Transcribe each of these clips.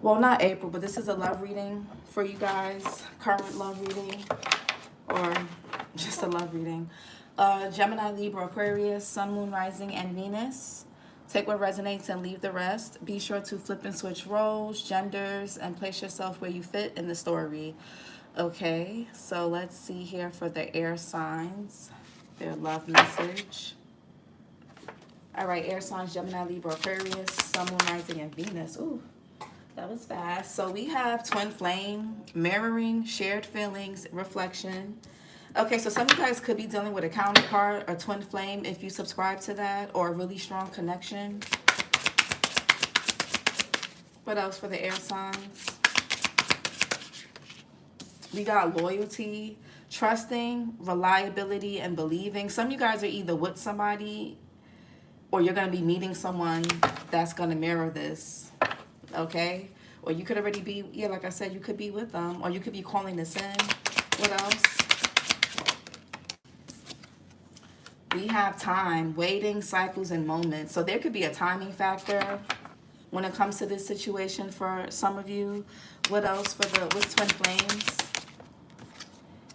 Well, not April, but this is a love reading for you guys. Current love reading, or just a love reading. Gemini, Libra, Aquarius, Sun, Moon, Rising, and Venus. Take what resonates and leave the rest. Be sure to flip and switch roles, genders, and place yourself where you fit in the story. Okay, so let's see here for the air signs, their love message. All right, air signs, Gemini, Libra, Aquarius, Sun, Moon, Rising, and Venus. Ooh, that was fast. So we have twin flame, mirroring, shared feelings, reflection. Okay, so some of you guys could be dealing with a counterpart, a twin flame, if you subscribe to that, or a really strong connection. What else for the air signs? We got loyalty, trusting, reliability, and believing. Some of you guys are either with somebody or you're going to be meeting someone that's going to mirror this, okay? Or you could already be, yeah, like I said, you could be with them, or you could be calling this in. What else? We have time, waiting, cycles, and moments. So there could be a timing factor when it comes to this situation for some of you. What else for the, with twin flames?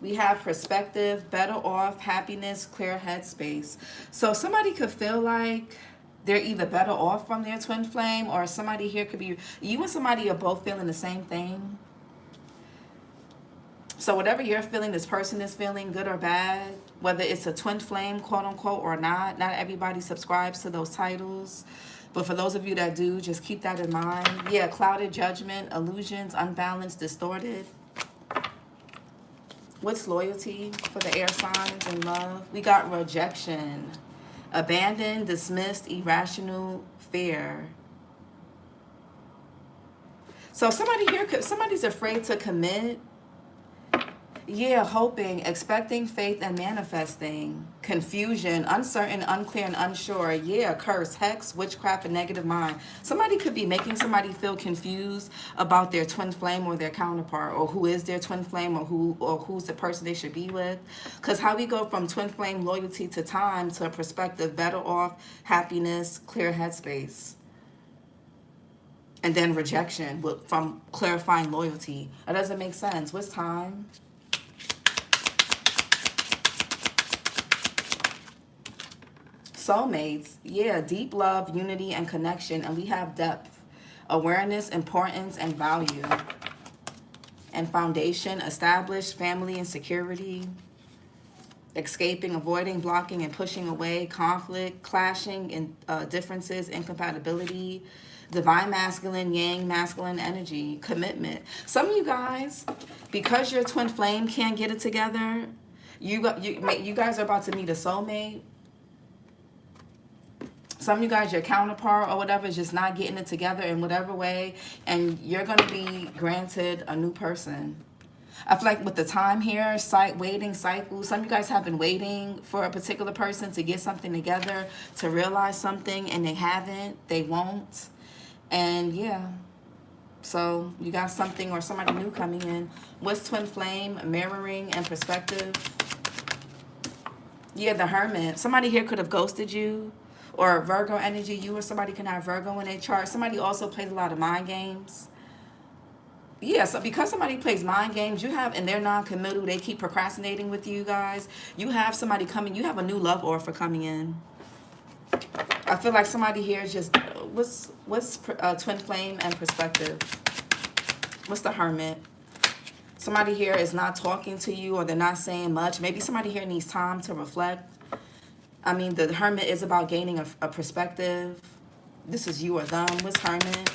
We have perspective, better off, happiness, clear headspace. So somebody could feel like they're either better off from their twin flame, or somebody here could be, you and somebody are both feeling the same thing. So whatever you're feeling, this person is feeling, good or bad, whether it's a twin flame, quote unquote, or not everybody subscribes to those titles. But for those of you that do, just keep that in mind. Yeah, clouded judgment, illusions, unbalanced, distorted. What's loyalty for the air signs and love? We got rejection, abandoned, dismissed, irrational, fear. So somebody here, somebody's afraid to commit. Yeah, hoping, expecting, faith, and manifesting. Confusion, uncertain, unclear, and unsure. Yeah, curse, hex, witchcraft, and negative mind. Somebody could be making somebody feel confused about their twin flame or their counterpart, or who is their twin flame, or who's the person they should be with. Because how we go from twin flame loyalty to time to a perspective, better off, happiness, clear headspace. And then rejection from clarifying loyalty. That doesn't make sense. What's time? Soulmates, yeah, deep love, unity, and connection. And we have depth, awareness, importance, and value. And foundation, established, family, and security. Escaping, avoiding, blocking, and pushing away. Conflict, clashing, and differences, incompatibility. Divine masculine, yang masculine energy. Commitment. Some of you guys, because your twin flame can't get it together, you guys are about to meet a soulmate. Some of you guys, your counterpart or whatever, is just not getting it together in whatever way, and you're going to be granted a new person. I feel like with the time here, waiting cycle, some of you guys have been waiting for a particular person to get something together, to realize something, and they haven't, they won't. And yeah, so you got something or somebody new coming in. What's twin flame, mirroring, and perspective? Yeah, the Hermit. Somebody here could have ghosted you. Or Virgo energy, you or somebody can have Virgo in their chart. Somebody also plays a lot of mind games. Yeah, so because somebody plays mind games, you have, and they're non-committal, they keep procrastinating with you guys. You have somebody coming, you have a new love offer coming in. I feel like somebody here is just, what's twin flame and perspective? What's the Hermit? Somebody here is not talking to you, or they're not saying much. Maybe somebody here needs time to reflect. I mean, the Hermit is about gaining a perspective. This is you or them. What's Hermit?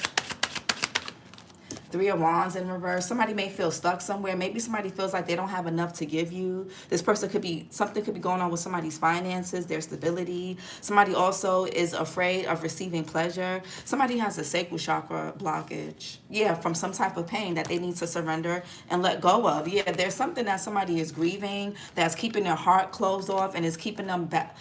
Three of Wands in reverse. Somebody may feel stuck somewhere. Maybe somebody feels like they don't have enough to give you. This person could be, something could be going on with somebody's finances, their stability. Somebody also is afraid of receiving pleasure. Somebody has a sacral chakra blockage. Yeah, from some type of pain that they need to surrender and let go of. Yeah, there's something that somebody is grieving that's keeping their heart closed off and is keeping them back,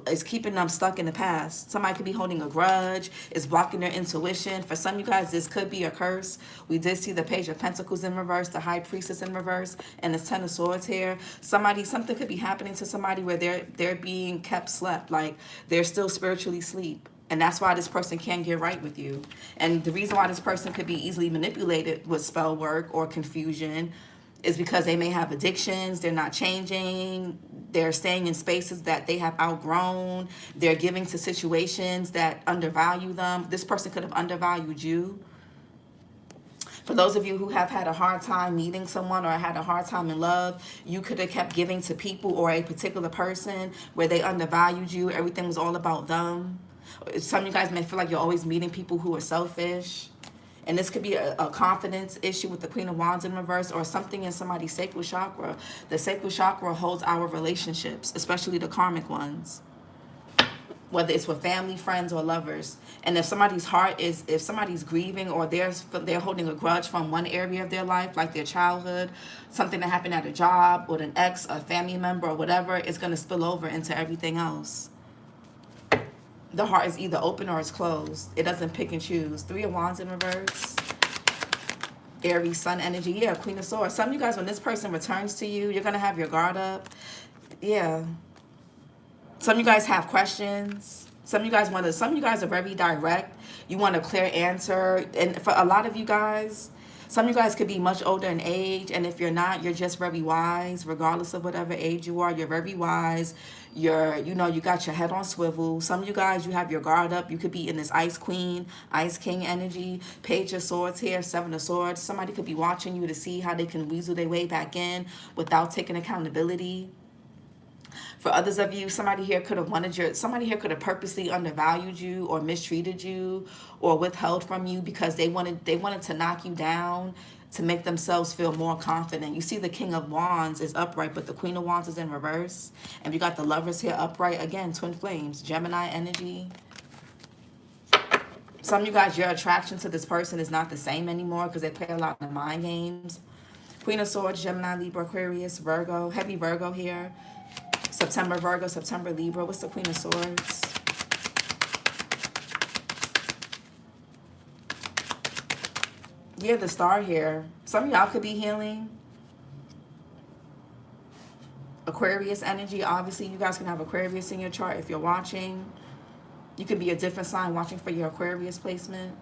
is keeping them stuck in the past. Somebody could be holding a grudge, is blocking their intuition. For some of you guys, this could be a curse. We did see the Page of Pentacles in reverse, the High Priestess in reverse, and this Ten of Swords here. Something could be happening to somebody where they're being kept slept, like they're still spiritually asleep. And that's why this person can't get right with you. And the reason why this person could be easily manipulated with spell work or confusion is because they may have addictions, they're not changing, they're staying in spaces that they have outgrown, they're giving to situations that undervalue them. This person could have undervalued you. For those of you who have had a hard time meeting someone or had a hard time in love, you could have kept giving to people or a particular person where they undervalued you. Everything was all about them. Some of you guys may feel like you're always meeting people who are selfish. And this could be a confidence issue with the Queen of Wands in reverse, or something in somebody's sacral chakra. The sacral chakra holds our relationships, especially the karmic ones, whether it's with family, friends, or lovers. And if somebody's heart is, if somebody's grieving or they're holding a grudge from one area of their life, like their childhood, something that happened at a job with an ex, a family member, or whatever, it's going to spill over into everything else. The heart is either open or it's closed. It doesn't pick and choose. Three of Wands in reverse. Aries, sun energy. Yeah, Queen of Swords. Some of you guys, when this person returns to you, you're going to have your guard up. Yeah. Some of you guys have questions. Some of you guys are very direct. You want a clear answer. And for a lot of you guys, some of you guys could be much older in age, and if you're not, you're just very wise. Regardless of whatever age you are, you're very wise. You got your head on swivel. Some of you guys, you have your guard up. You could be in this Ice Queen, Ice King energy. Page of Swords here, Seven of Swords. Somebody could be watching you to see how they can weasel their way back in without taking accountability. For others of you, somebody here could have purposely undervalued you or mistreated you or withheld from you because they wanted to knock you down to make themselves feel more confident. You see the King of Wands is upright, but the Queen of Wands is in reverse. And you got the Lovers here upright. Again, twin flames, Gemini energy. Some of you guys, your attraction to this person is not the same anymore because they play a lot of mind games. Queen of Swords, Gemini, Libra, Aquarius, Virgo. Heavy Virgo here. September Virgo, September Libra. What's the Queen of Swords? Yeah, the Star here. Some of y'all could be healing. Aquarius energy. Obviously, you guys can have Aquarius in your chart if you're watching. You could be a different sign watching for your Aquarius placement.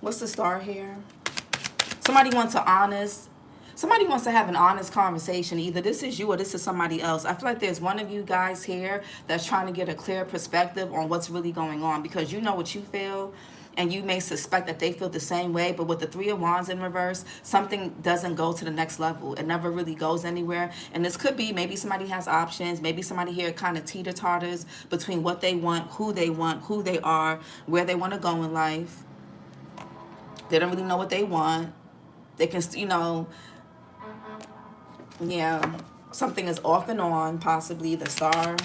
What's the Star here? Somebody wants to have an honest conversation. Either this is you or this is somebody else. I feel like there's one of you guys here that's trying to get a clear perspective on what's really going on, because you know what you feel and you may suspect that they feel the same way. But with the Three of Wands in reverse, something doesn't go to the next level. It never really goes anywhere. And this could be maybe somebody has options. Maybe somebody here kind of teeter-totters between what they want, who they are, where they want to go in life. They don't really know what they want. They can, yeah, something is off and on, possibly the Star.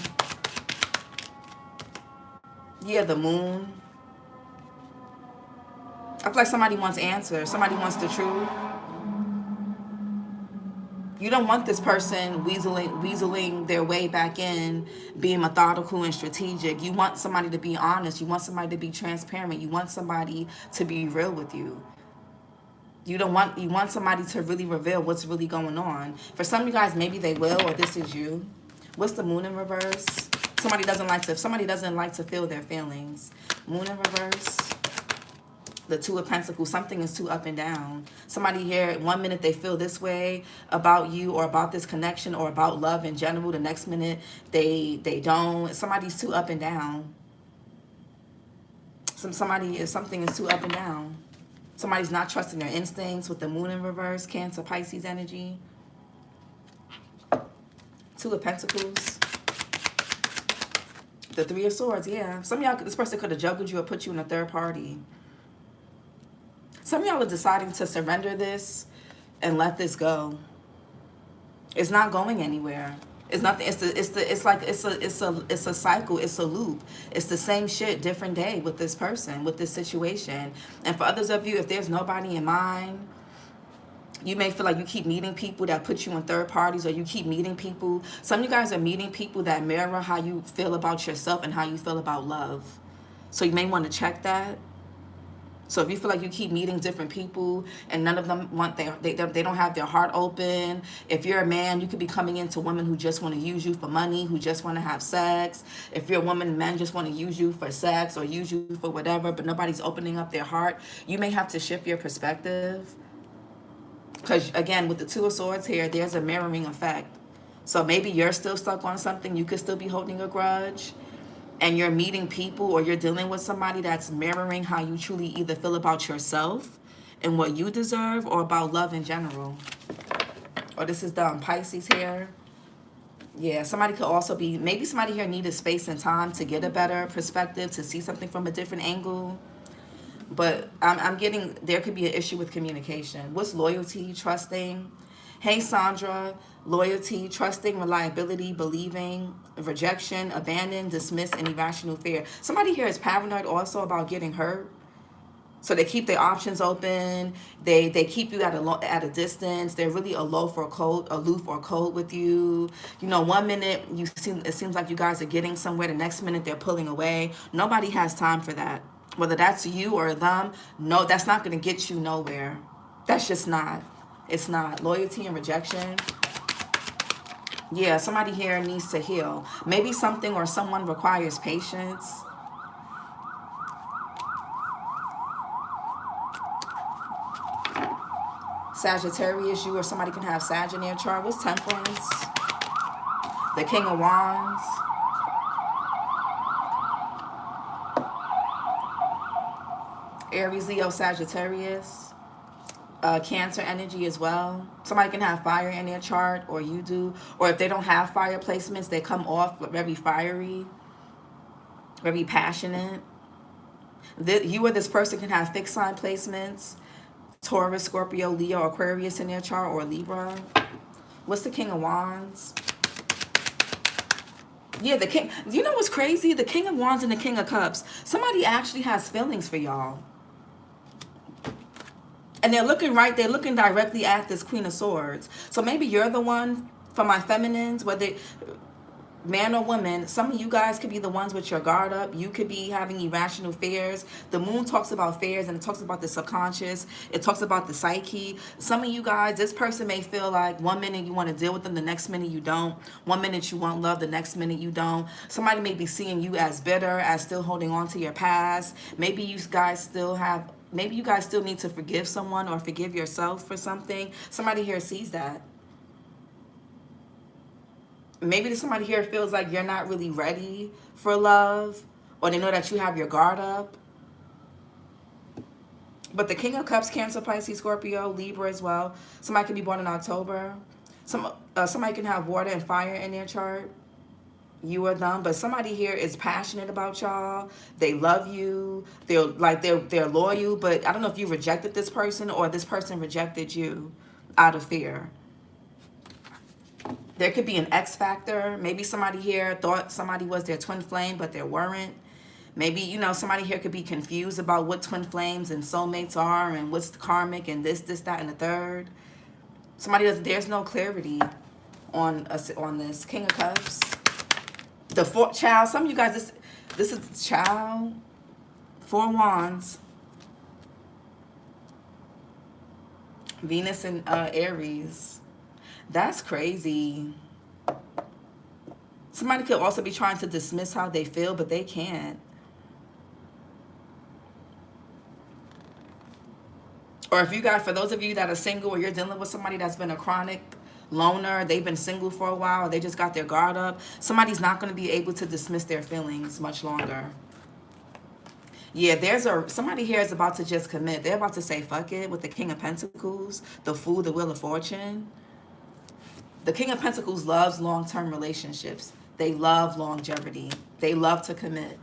Yeah, the Moon. I feel like somebody wants answers. Somebody wants the truth. You don't want this person weaseling their way back in, being methodical and strategic. You want somebody to be honest. You want somebody to be transparent. You want somebody to be real with you. You want somebody to really reveal what's really going on. For some of you guys, maybe they will, or this is you. What's the Moon in reverse? Somebody doesn't like to feel their feelings. Moon in reverse. The Two of Pentacles. Something is too up and down. Somebody here, 1 minute they feel this way about you or about this connection or about love in general. The next minute they don't. Somebody's too up and down. Something is too up and down. Somebody's not trusting their instincts with the Moon in reverse. Cancer, Pisces energy. Two of Pentacles. The Three of Swords, yeah. Some of y'all, this person could have juggled you or put you in a third party. Some of y'all are deciding to surrender this and let this go. It's not going anywhere. It's nothing. It's a cycle. It's a loop. It's the same shit, different day with this person, with this situation. And for others of you, if there's nobody in mind, you may feel like you keep meeting people that put you in third parties, or you keep meeting people. Some of you guys are meeting people that mirror how you feel about yourself and how you feel about love. So you may want to check that. So if you feel like you keep meeting different people and none of them want they don't have their heart open. If you're a man, you could be coming into women who just want to use you for money, who just want to have sex. If you're a woman, men just want to use you for sex or use you for whatever, but nobody's opening up their heart. You may have to shift your perspective. Because again, with the Two of Swords here, there's a mirroring effect. So maybe you're still stuck on something. You could still be holding a grudge. And you're meeting people or you're dealing with somebody that's mirroring how you truly either feel about yourself and what you deserve or about love in general. Or this is the Pisces here. Yeah, somebody could also be, maybe somebody here needed space and time to get a better perspective, to see something from a different angle. But I'm getting, there could be an issue with communication. What's loyalty, trusting? Hey, Sandra, loyalty, trusting, reliability, believing, rejection, abandon, dismiss, and irrational fear. Somebody here is paranoid also about getting hurt. So they keep their options open. They keep you at a distance. They're really aloof or cold with you. You know, one minute it seems like you guys are getting somewhere. The next minute they're pulling away. Nobody has time for that. Whether that's you or them, no, that's not going to get you nowhere. That's just not. It's not. Loyalty and rejection. Yeah, somebody here needs to heal. Maybe something or someone requires patience. Sagittarius, you or somebody can have Sag in their chart. What's Temperance? The King of Wands. Aries, Leo, Sagittarius. Cancer energy as well. Somebody can have fire in their chart, or you do. Or if they don't have fire placements, they come off very fiery, very passionate. You or this person can have fixed sign placements. Taurus, Scorpio, Leo, Aquarius in their chart, or Libra. What's the King of Wands? Yeah, the King. You know what's crazy? The King of Wands and the King of Cups. Somebody actually has feelings for y'all. And they're looking directly at this Queen of Swords. So maybe you're the one, for my feminines, whether man or woman, some of you guys could be the ones with your guard up. You could be having irrational fears. The moon talks about fears, and it talks about the subconscious. It talks about the psyche. Some of you guys, this person may feel like one minute you want to deal with them, the next minute you don't. One minute you want love, the next minute you don't. Somebody may be seeing you as bitter, as still holding on to your past. Maybe you guys still need to forgive someone or forgive yourself for something. Somebody here sees that. Maybe somebody here feels like you're not really ready for love, or they know that you have your guard up. But the King of Cups, Cancer, Pisces, Scorpio, Libra as well. Somebody could be born in October. Somebody can have water and fire in their chart. You or them. But somebody here is passionate about y'all. They love you. They're loyal. But I don't know if you rejected this person or this person rejected you out of fear. There could be an X factor. Maybe somebody here thought somebody was their twin flame, but they weren't. Maybe, you know, somebody here could be confused about what twin flames and soulmates are and what's karmic and this, that, and the third. There's no clarity on this. King of Cups. The Child. Some of you guys, this is Child. 4 Wands. Venus and Aries. That's crazy. Somebody could also be trying to dismiss how they feel, but they can't. Or if you guys, for those of you that are single, or you're dealing with somebody that's been a chronic loner, they've been single for a while, or they just got their guard up, somebody's not going to be able to dismiss their feelings much longer. Yeah, somebody here is about to just commit. They're about to say fuck it with the King of Pentacles, the Fool, the Wheel of Fortune. The King of Pentacles loves long-term relationships. They love longevity. They love to commit.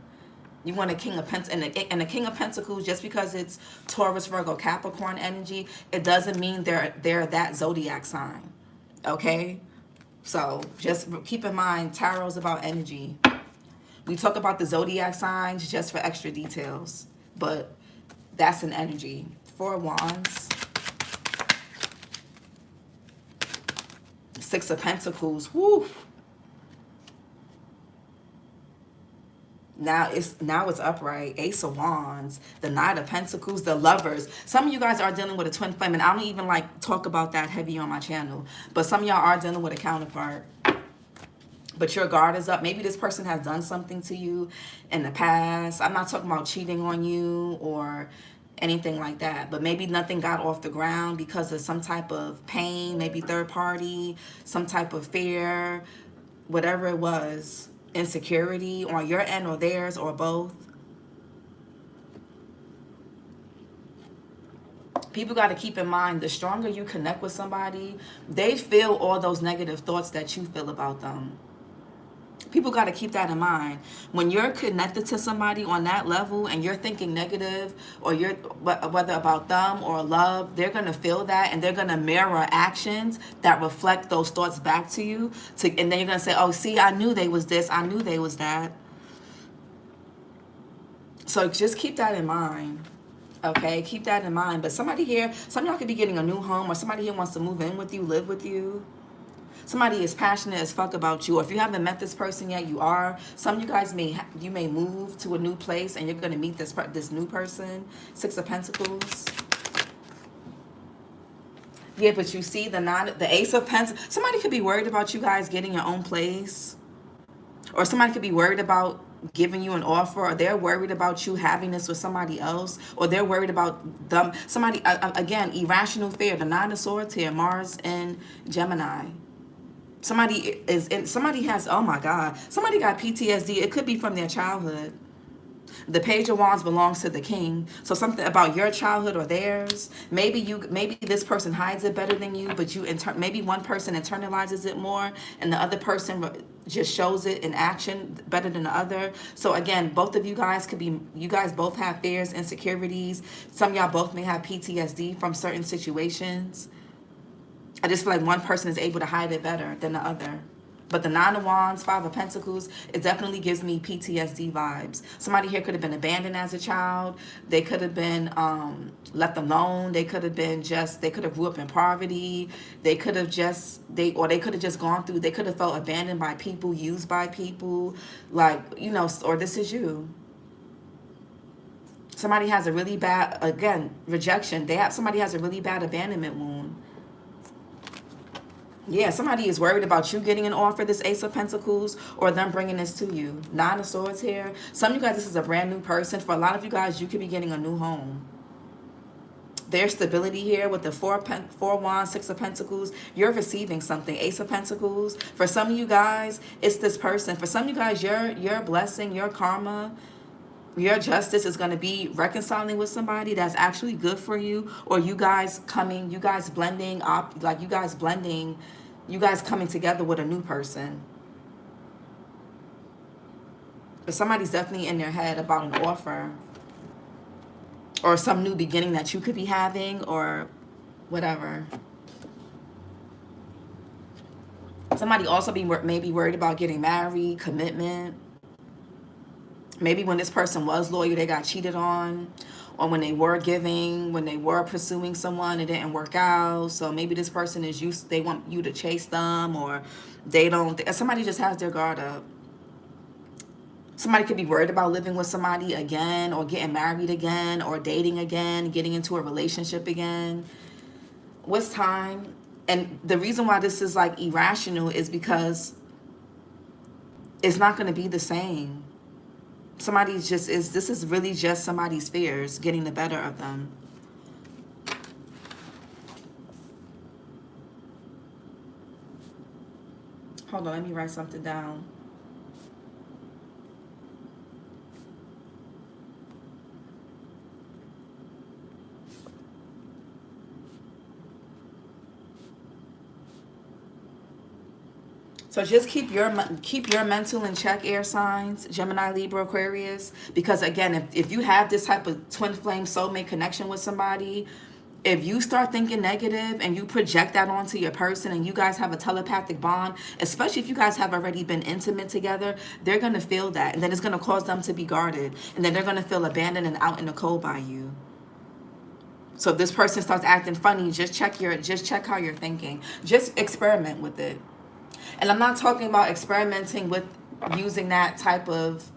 You want a King of Pentacles, and the King of Pentacles, just because it's Taurus, Virgo, Capricorn energy, it doesn't mean they're that zodiac sign. Okay? So just keep in mind, tarot's about energy. We talk about the zodiac signs just for extra details, but that's an energy. 4 Wands. 6 of Pentacles. Woo. Now it's upright. Ace of Wands, the Knight of Pentacles, the Lovers. Some of you guys are dealing with a twin flame, and I don't even like talk about that heavy on my channel. But some of y'all are dealing with a counterpart. But your guard is up. Maybe this person has done something to you in the past. I'm not talking about cheating on you or anything like that. But maybe nothing got off the ground because of some type of pain, maybe third party, some type of fear, whatever it was, insecurity on your end or theirs or both. People got to keep in mind, the stronger you connect with somebody, they feel all those negative thoughts that you feel about them. People got to keep that in mind. When you're connected to somebody on that level and you're thinking negative, or you're whether about them or love, they're going to feel that, and they're going to mirror actions that reflect those thoughts back to you. And then you're going to say, oh, see, I knew they was this. I knew they was that. So just keep that in mind. Okay, keep that in mind. But somebody here, some of y'all could be getting a new home, or somebody here wants to move in with you, live with you. Somebody is passionate as fuck about you. Or if you haven't met this person yet, you are. Some of you guys may move to a new place and you're going to meet this new person. Six of Pentacles. Yeah, but you see the Ace of Pentacles. Somebody could be worried about you guys getting your own place. Or somebody could be worried about giving you an offer, or they're worried about you having this with somebody else, or they're worried about them. Somebody, again, irrational fear. The Nine of Swords here, Mars and Gemini. Somebody has, oh my God, somebody got PTSD. It could be from their childhood. The Page of Wands belongs to the King. So something about your childhood or theirs. Maybe this person hides it better than you, but maybe one person internalizes it more and the other person just shows it in action better than the other. So again, both of you guys you guys both have fears, insecurities. Some of y'all both may have PTSD from certain situations. I just feel like one person is able to hide it better than the other. But the Nine of Wands, Five of Pentacles, it definitely gives me PTSD vibes. Somebody here could have been abandoned as a child. They could have been left alone. They could have grew up in poverty. They could have just gone through, they could have felt abandoned by people, used by people. Like, or this is you. Somebody has a really bad, again, rejection. Somebody has a really bad abandonment wound. Yeah, somebody is worried about you getting an offer, this Ace of Pentacles, or them bringing this to you. Nine of Swords here. Some of you guys, this is a brand new person. For a lot of you guys, you could be getting a new home. There's stability here with the Four Wands, Six of Pentacles. You're receiving something. Ace of Pentacles. For some of you guys, it's this person. For some of you guys, your blessing, your karma, your justice is going to be reconciling with somebody that's actually good for you, or you guys coming together with a new person. But somebody's definitely in their head about an offer or some new beginning that you could be having or whatever. Somebody also may be worried about getting married, commitment. Maybe when this person was loyal, they got cheated on, or when they were pursuing someone, it didn't work out. So maybe this person they want you to chase them, or somebody just has their guard up. Somebody could be worried about living with somebody again, or getting married again, or dating again, getting into a relationship again. What's time? And the reason why this is like irrational is because it's not going to be the same. This is really just somebody's fears getting the better of them. Hold on, let me write something down. So just keep your mental in check, air signs, Gemini, Libra, Aquarius. Because again, if you have this type of twin flame soulmate connection with somebody, if you start thinking negative and you project that onto your person and you guys have a telepathic bond, especially if you guys have already been intimate together, they're going to feel that. And then it's going to cause them to be guarded. And then they're going to feel abandoned and out in the cold by you. So if this person starts acting funny, just check how you're thinking. Just experiment with it. And I'm not talking about experimenting with using that type of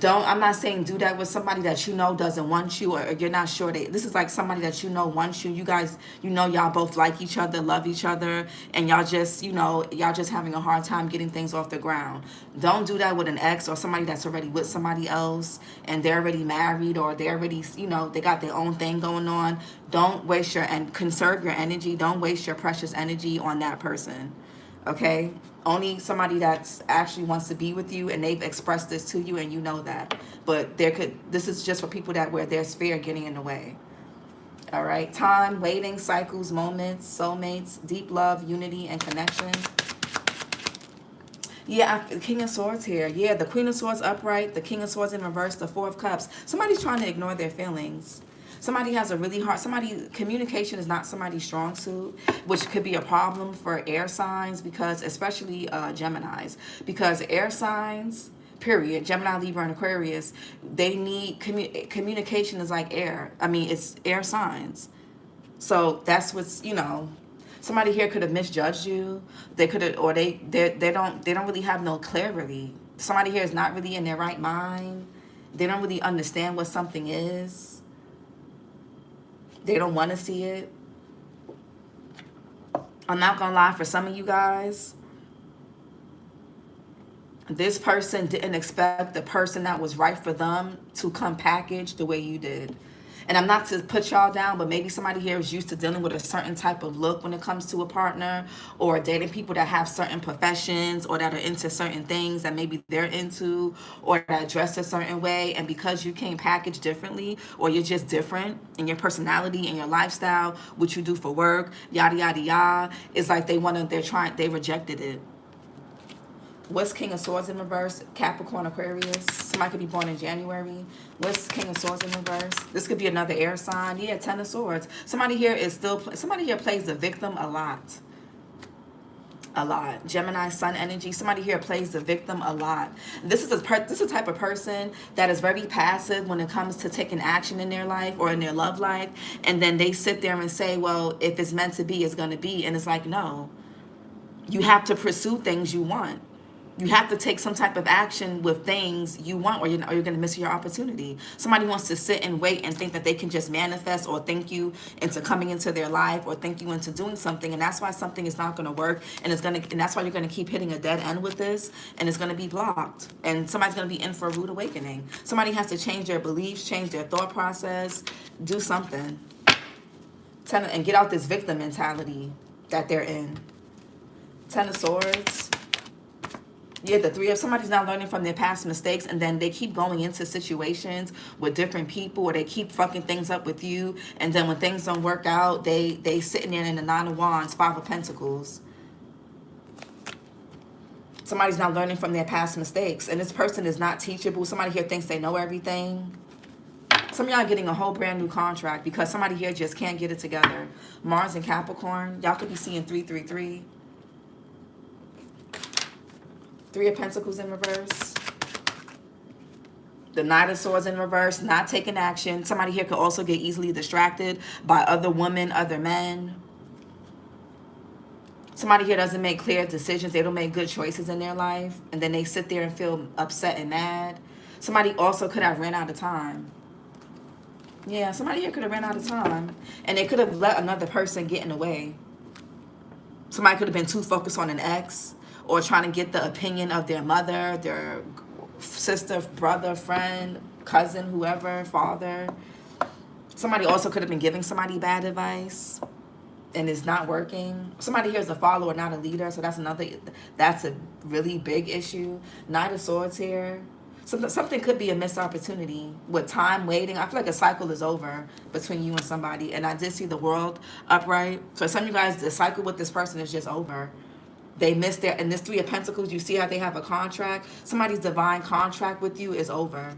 I'm not saying do that with somebody that you know doesn't want you, or you're not sure this is like somebody that you know wants you. You guys, y'all both like each other, love each other, and y'all just, y'all just having a hard time getting things off the ground. Don't do that with an ex or somebody that's already with somebody else and they're already married, or they're already, they got their own thing going on. Don't waste and conserve your energy. Don't waste your precious energy on that person. Okay? Only somebody that's actually wants to be with you, and they've expressed this to you, and you know that. But this is just for people where there's fear getting in the way. All right? Time, waiting, cycles, moments, soulmates, deep love, unity, and connection. Yeah, King of Swords here. Yeah, the Queen of Swords upright, the King of Swords in reverse, the Four of Cups. Somebody's trying to ignore their feelings. Somebody has a really hard, communication is not somebody's strong suit, which could be a problem for air signs, because especially Geminis, because air signs, period, Gemini, Libra, and Aquarius, they need, communication is like air. I mean, it's air signs. So that's what's, somebody here could have misjudged you. They could have, or they don't really have no clarity. Somebody here is not really in their right mind. They don't really understand what something is. They don't want to see it. I'm not going to lie, for some of you guys, this person didn't expect the person that was right for them to come packaged the way you did. And I'm not to put y'all down, but maybe somebody here is used to dealing with a certain type of look when it comes to a partner, or dating people that have certain professions, or that are into certain things that maybe they're into, or that dress a certain way. And because you came packaged differently, or you're just different in your personality and your lifestyle, what you do for work, yada, yada, yada, it's like they rejected it. What's King of Swords in reverse? Capricorn, Aquarius. Somebody could be born in January. What's King of Swords in reverse? This could be another air sign. Yeah, Ten of Swords. Somebody here plays the victim a lot. A lot. Gemini, Sun energy. Somebody here plays the victim a lot. This is a type of person that is very passive when it comes to taking action in their life or in their love life. And then they sit there and say, well, if it's meant to be, it's going to be. And it's like, no. You have to pursue things you want. You have to take some type of action with things you want, or you're going to miss your opportunity. Somebody wants to sit and wait and think that they can just manifest or think you into coming into their life, or think you into doing something, and that's why something is not going to work, and that's why you're going to keep hitting a dead end with this, and it's going to be blocked, and somebody's going to be in for a rude awakening. Somebody has to change their beliefs, change their thought process, do something, and get out this victim mentality that they're in. Ten of Swords. Yeah, the Three of somebody's not learning from their past mistakes, and then they keep going into situations with different people, or they keep fucking things up with you, and then when things don't work out, they sitting there in the Nine of Wands, Five of Pentacles. Somebody's not learning from their past mistakes, and this person is not teachable. Somebody here thinks they know everything. Some of y'all are getting a whole brand new contract because somebody here just can't get it together. Mars and Capricorn, y'all could be seeing 333. Three of Pentacles in reverse. The Knight of Swords in reverse, not taking action. Somebody here could also get easily distracted by other women, other men. Somebody here doesn't make clear decisions. They don't make good choices in their life. And then they sit there and feel upset and mad. Somebody also could have ran out of time. Yeah, somebody here could have ran out of time. And they could have let another person get in the way. Somebody could have been too focused on an ex, or trying to get the opinion of their mother, their sister, brother, friend, cousin, whoever, father. Somebody also could have been giving somebody bad advice, and it's not working. Somebody here is a follower, not a leader, so that's a really big issue. Knight of Swords here. Something could be a missed opportunity with time waiting. I feel like a cycle is over between you and somebody, and I did see the World upright. So some of you guys, the cycle with this person is just over. They missed their, and this Three of Pentacles, you see how they have a contract? Somebody's divine contract with you is over.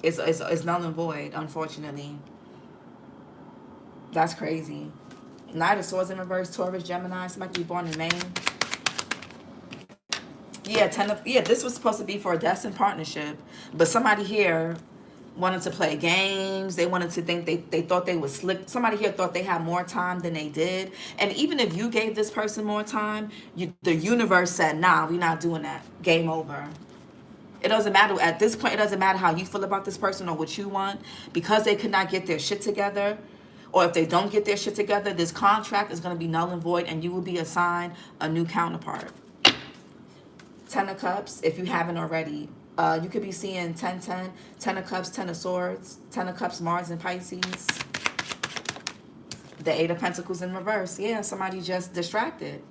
It's null and void, unfortunately. That's crazy. Knight of Swords in reverse, Taurus, Gemini. Somebody be born in May. Yeah, this was supposed to be for a destined partnership. But somebody here wanted to play games. They wanted to think they thought they was slick. Somebody here thought they had more time than they did. And even if you gave this person more time, the universe said, nah, we're not doing that. Game over. It doesn't matter at this point. It doesn't matter how you feel about this person or what you want, because they could not get their shit together. Or if they don't get their shit together, this contract is going to be null and void, and you will be assigned a new counterpart. 10 of Cups, if you haven't already. You could be seeing 10, 10, 10 of Cups, 10 of Swords, 10 of Cups, Mars and Pisces. The 8 of Pentacles in reverse. Yeah, somebody just distracted.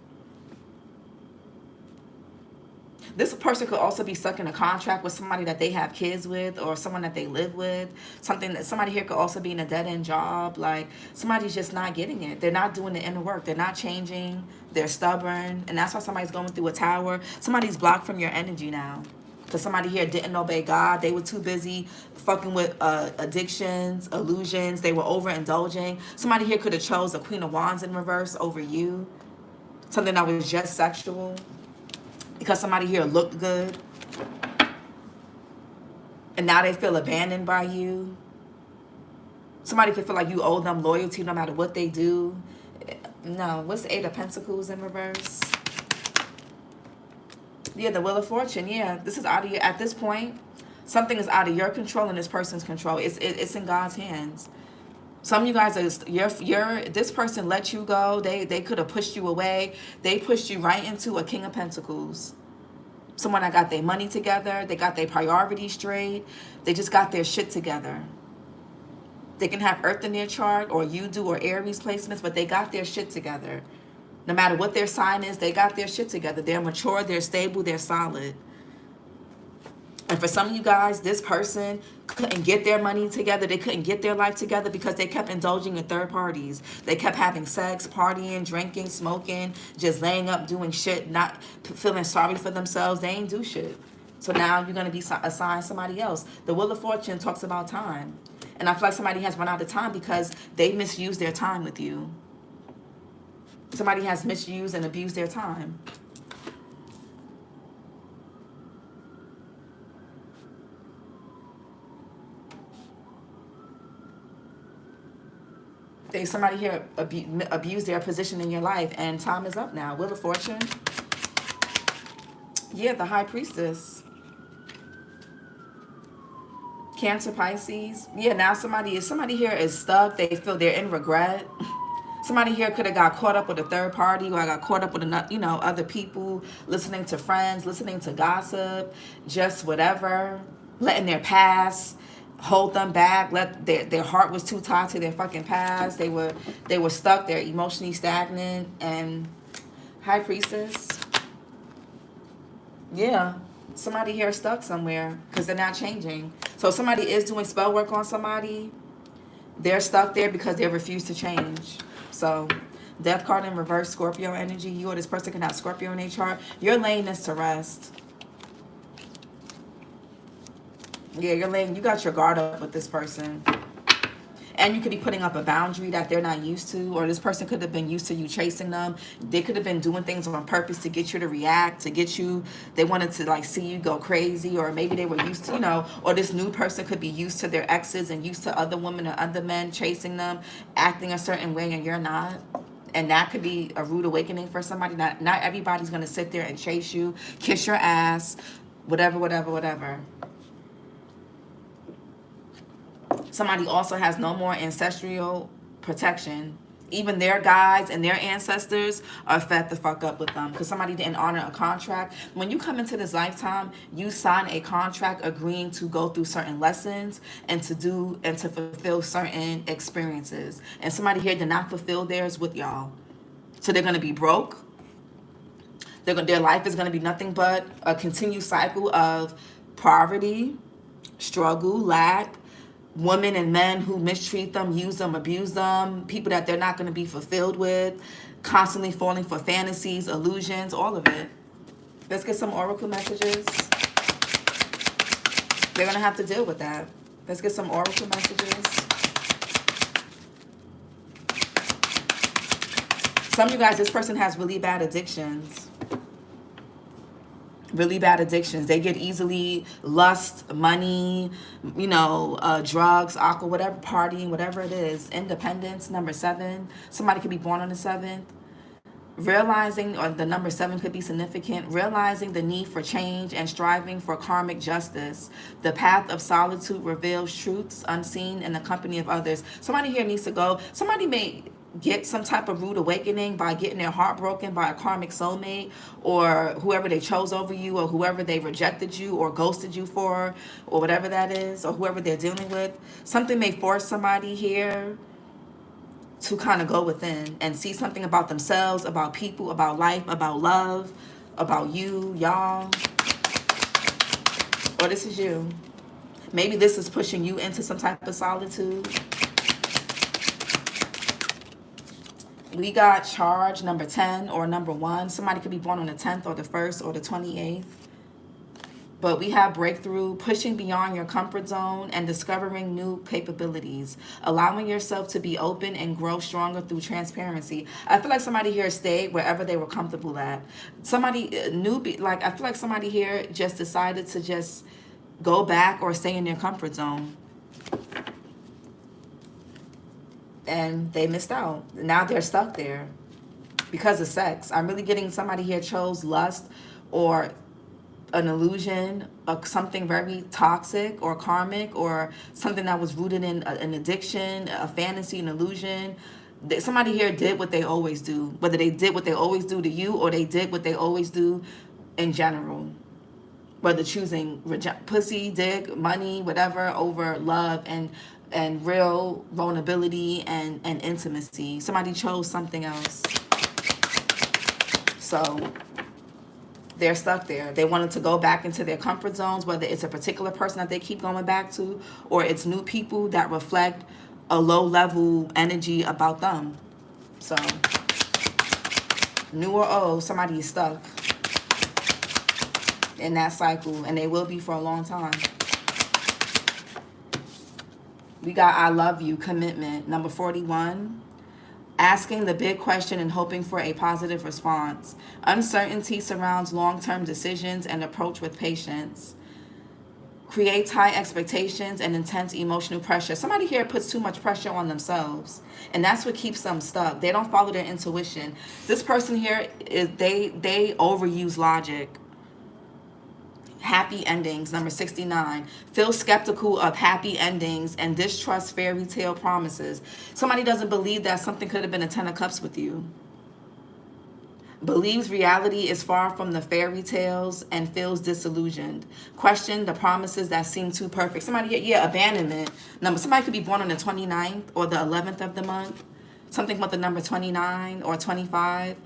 This person could also be stuck in a contract with somebody that they have kids with, or someone that they live with. Somebody here could also be in a dead-end job. Like, somebody's just not getting it. They're not doing the inner work. They're not changing. They're stubborn. And that's why somebody's going through a tower. Somebody's blocked from your energy now. Because somebody here didn't obey God. They were too busy fucking with addictions, illusions. They were overindulging. Somebody here could have chose a Queen of Wands in reverse over you. Something that was just sexual. Because somebody here looked good. And now they feel abandoned by you. Somebody could feel like you owe them loyalty no matter what they do. No, what's the 8 of Pentacles in reverse? Yeah, the Wheel of Fortune. Yeah, this is out of your, at this point, something is out of your control and this person's control. It's in God's hands. Some of you guys are, this person let you go. They could have pushed you away. They pushed you right into a King of Pentacles. Someone that got their money together. They got their priorities straight. They just got their shit together. They can have Earth in their chart, or you do, or Aries placements, but they got their shit together. No matter what their sign is, they got their shit together. They're mature, they're stable, they're solid. And for some of you guys, this person couldn't get their money together. They couldn't get their life together because they kept indulging in third parties. They kept having sex, partying, drinking, smoking, just laying up, doing shit, not feeling sorry for themselves. They ain't do shit. So now you're going to be assigned somebody else. The Wheel of Fortune talks about time. And I feel like somebody has run out of time because they misused their time with you. Somebody has misused and abused their time. Somebody here abused their position in your life, and time is up now. Wheel of Fortune. Yeah, the High Priestess. Cancer, Pisces. Yeah, now somebody here is stuck. They feel they're in regret. Somebody here could have got caught up with a third party, or got caught up with other people, listening to friends, listening to gossip, just whatever, letting their past hold them back. Their heart was too tied to their fucking past. They were stuck. They're emotionally stagnant. And High Priestess. Yeah, somebody here stuck somewhere because they're not changing. So somebody is doing spell work on somebody. They're stuck there because they refuse to change. So Death card in reverse, Scorpio energy. You or this person can have Scorpio in their chart. You're laying this to rest. Yeah, you got your guard up with this person. And you could be putting up a boundary that they're not used to, or this person could have been used to you chasing them. They could have been doing things on purpose to get you to react, to get you, they wanted to like see you go crazy, or maybe they were used to, or this new person could be used to their exes and used to other women or other men chasing them, acting a certain way, and you're not. And that could be a rude awakening for somebody. Not everybody's going to sit there and chase you, kiss your ass, whatever. Somebody also has no more ancestral protection. Even their guides and their ancestors are fed the fuck up with them because somebody didn't honor a contract. When you come into this lifetime, you sign a contract agreeing to go through certain lessons and to fulfill certain experiences. And somebody here did not fulfill theirs with y'all. So they're going to be broke. Their life is going to be nothing but a continued cycle of poverty, struggle, lack, women and men who mistreat them, use them, abuse them, people that they're not going to be fulfilled with, constantly falling for fantasies, illusions, all of it. Let's get some oracle messages. They're going to have to deal with that. Let's get some oracle messages. Some of you guys, this person has really bad addictions. Really bad addictions. They get easily lust, money, drugs, alcohol, whatever, partying, whatever it is. Independence, number 7. Somebody could be born on the 7th. Realizing, or the number 7 could be significant, realizing the need for change and striving for karmic justice. The path of solitude reveals truths unseen in the company of others. Somebody here needs to go. Somebody may get some type of rude awakening by getting their heart broken by a karmic soulmate, or whoever they chose over you, or whoever they rejected you or ghosted you for, or whatever that is, or whoever they're dealing with. Something may force somebody here to kind of go within and see something about themselves, about people, about life, about love, about you, y'all. Or this is you. Maybe this is pushing you into some type of solitude. We got charge number 10 or number 1. Somebody could be born on the 10th or the 1st or the 28th. But we have breakthrough, pushing beyond your comfort zone and discovering new capabilities, allowing yourself to be open and grow stronger through transparency. I feel like somebody here stayed wherever they were comfortable at. Somebody newbie, like I feel like somebody here just decided to just go back or stay in their comfort zone. And they missed out. Now they're stuck there because of sex. I'm really getting somebody here chose lust or an illusion of something very toxic or karmic, or something that was rooted in an addiction, a fantasy, an illusion. Somebody here did what they always do, whether they did what they always do to you or they did what they always do in general, whether choosing pussy, dick, money, whatever, over love and real vulnerability and intimacy. Somebody chose something else. So they're stuck there. They wanted to go back into their comfort zones, whether it's a particular person that they keep going back to, or it's new people that reflect a low level energy about them. So, new or old, somebody is stuck in that cycle, and they will be for a long time. We got I love you, commitment, number 41. Asking the big question and hoping for a positive response. Uncertainty surrounds long-term decisions and approach with patience. Creates high expectations and intense emotional pressure. Somebody here puts too much pressure on themselves, and that's what keeps them stuck. They don't follow their intuition. This person here, they overuse logic. Happy endings, number 69. Feel skeptical of happy endings and distrust fairy tale promises. Somebody doesn't believe that something could have been a 10 of cups with you. Believes reality is far from the fairy tales and feels disillusioned. Question the promises that seem too perfect. Somebody, yeah, abandonment. Somebody could be born on the 29th or the 11th of the month. Something with the number 29 or 25.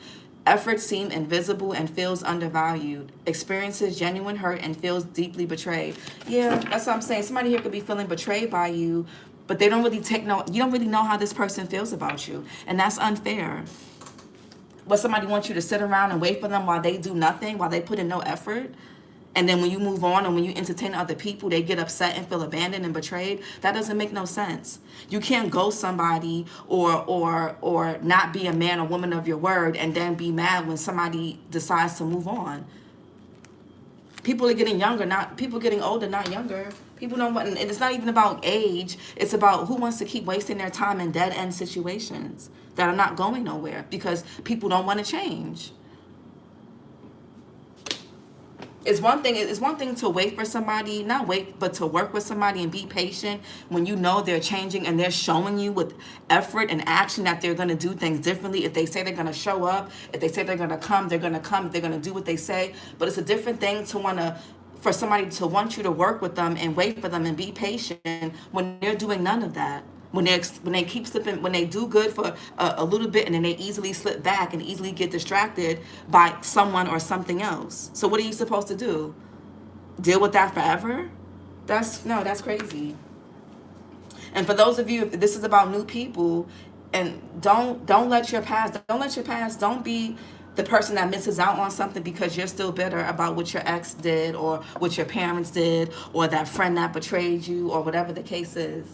Efforts seem invisible and feels undervalued. Experiences genuine hurt and feels deeply betrayed. Yeah, that's what I'm saying. Somebody here could be feeling betrayed by you, but they don't really you don't really know how this person feels about you. And that's unfair. But somebody wants you to sit around and wait for them while they do nothing, while they put in no effort. And then when you move on and when you entertain other people, they get upset and feel abandoned and betrayed. That doesn't make no sense. You can't ghost somebody or not be a man or woman of your word and then be mad when somebody decides to move on. People are getting younger, people getting older, not younger. People don't want, and it's not even about age. It's about who wants to keep wasting their time in dead end situations that are not going nowhere because people don't want to change. It's one thing to wait for somebody, not wait, but to work with somebody and be patient when you know they're changing and they're showing you with effort and action that they're going to do things differently. If they say they're going to show up, if they say they're going to come, they're going to come, they're going to do what they say. But it's a different thing for somebody to want you to work with them and wait for them and be patient when they're doing none of that. When they keep slipping, when they do good for a little bit and then they easily slip back and easily get distracted by someone or something else. So what are you supposed to do? Deal with that forever? That's crazy. And for those of you, if this is about new people, and don't let your past, don't be the person that misses out on something because you're still bitter about what your ex did or what your parents did or that friend that betrayed you or whatever the case is.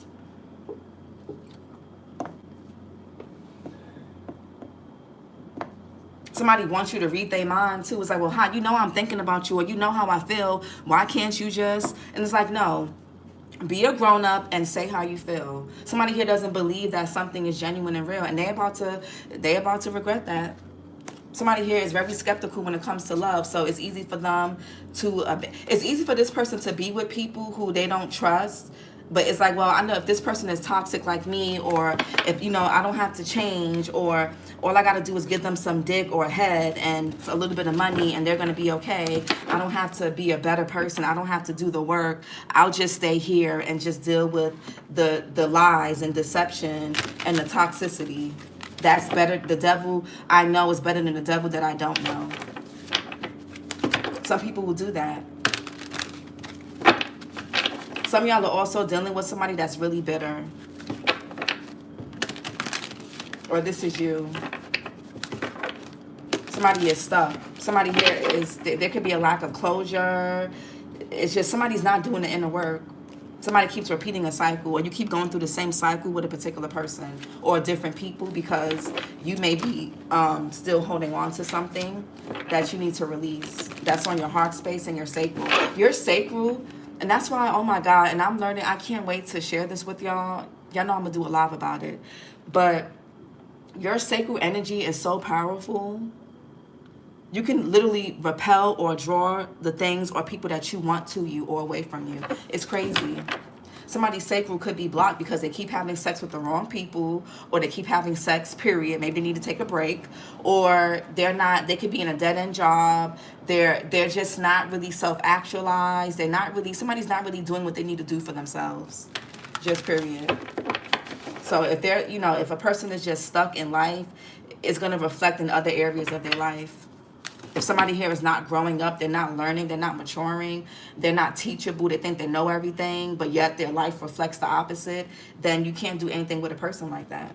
Somebody wants you to read their mind too. It's like, well, how you know I'm thinking about you, or you know how I feel. Why can't you just? And it's like, no, be a grown up and say how you feel. Somebody here doesn't believe that something is genuine and real, and they about to regret that. Somebody here is very skeptical when it comes to love. So it's easy for them to, it's easy for this person to be with people who they don't trust. But it's like, well, I know if this person is toxic like me, or if, you know, I don't have to change, or all I got to do is give them some dick or head and a little bit of money and they're going to be okay. I don't have to be a better person. I don't have to do the work. I'll just stay here and just deal with the lies and deception and the toxicity. That's better. The devil I know is better than the devil that I don't know. Some people will do that. Some of y'all are also dealing with somebody that's really bitter. Or this is you. Somebody is stuck. Somebody here is, there could be a lack of closure. It's just somebody's not doing the inner work. Somebody keeps repeating a cycle, or you keep going through the same cycle with a particular person or different people because you may be still holding on to something that you need to release. That's on your heart space and your sacral. Your sacral. And that's why, oh my God, and I'm learning, I can't wait to share this with y'all. Y'all know I'm going to do a live about it. But your sacral energy is so powerful. You can literally repel or draw the things or people that you want to you or away from you. It's crazy. Somebody's sacral could be blocked because they keep having sex with the wrong people, or they keep having sex, period. Maybe they need to take a break, or they could be in a dead-end job. They're just not really self-actualized. Somebody's not really doing what they need to do for themselves. Just period. So if if a person is just stuck in life, it's going to reflect in other areas of their life. If somebody here is not growing up, they're not learning, they're not maturing, they're not teachable, they think they know everything, but yet their life reflects the opposite, then you can't do anything with a person like that.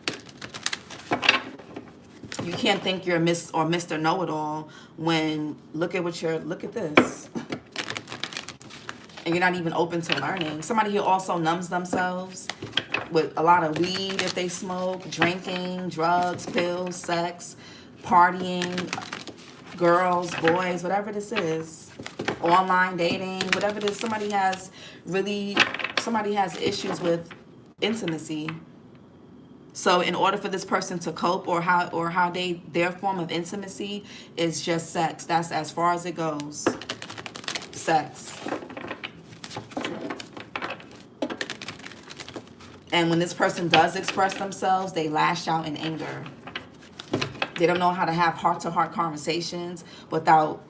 You can't think you're Miss or Mr. Know-it-all when look at this. And you're not even open to learning. Somebody here also numbs themselves with a lot of weed if they smoke, drinking, drugs, pills, sex, partying, girls, boys, whatever this is, online dating, whatever it is. Somebody has issues with intimacy. So in order for this person to cope, or how their form of intimacy is just sex. That's as far as it goes. Sex. And when this person does express themselves, they lash out in anger. They don't know how to have heart-to-heart conversations without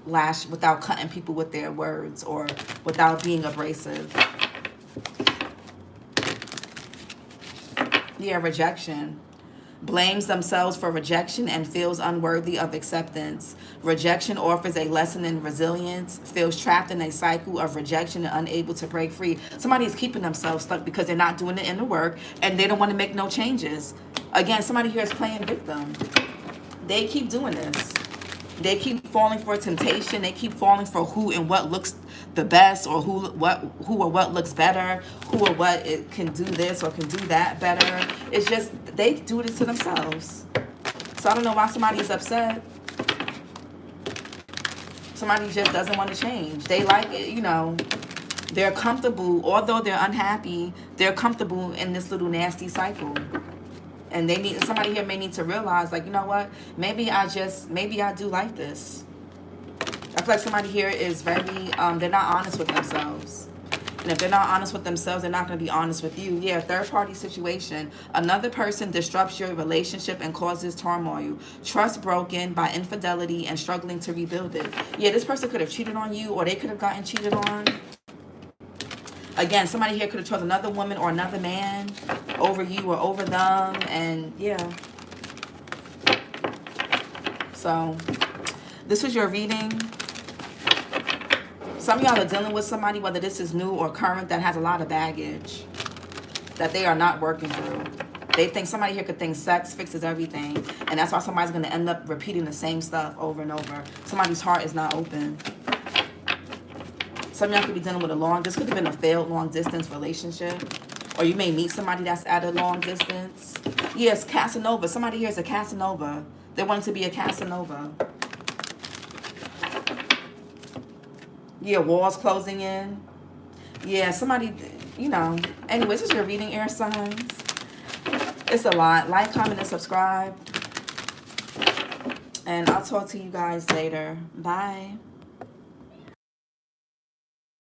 cutting people with their words, or without being abrasive. Yeah, rejection. Blames themselves for rejection and feels unworthy of acceptance. Rejection offers a lesson in resilience. Feels trapped in a cycle of rejection and unable to break free. Somebody is keeping themselves stuck because they're not doing the inner work and they don't want to make no changes. Again, somebody here is playing victim. They keep doing this. They keep falling for temptation. They keep falling for who and what looks the best, or who or what looks better, who or what it can do this or can do that better. It's just they do this to themselves. So I don't know why somebody is upset. Somebody just doesn't want to change. They like it, they're comfortable, although they're unhappy, they're comfortable in this little nasty cycle. And somebody here may need to realize, like, you know what? Maybe I do like this. I feel like somebody here is very, they're not honest with themselves. And if they're not honest with themselves, they're not going to be honest with you. Yeah, third-party situation. Another person disrupts your relationship and causes turmoil. Trust broken by infidelity and struggling to rebuild it. Yeah, this person could have cheated on you, or they could have gotten cheated on. Again, somebody here could have chosen another woman or another man over you or over them. And yeah. So this was your reading. Some of y'all are dealing with somebody, whether this is new or current, that has a lot of baggage that they are not working through. They think somebody here could think sex fixes everything. And that's why somebody's going to end up repeating the same stuff over and over. Somebody's heart is not open. Some of y'all could be dealing with this could have been a failed long distance relationship. Or you may meet somebody that's at a long distance. Yes, Casanova. Somebody here is a Casanova. They want to be a Casanova. Yeah, walls closing in. Yeah, somebody, Anyways, this is your reading, air signs. It's a lot. Like, comment, and subscribe. And I'll talk to you guys later. Bye.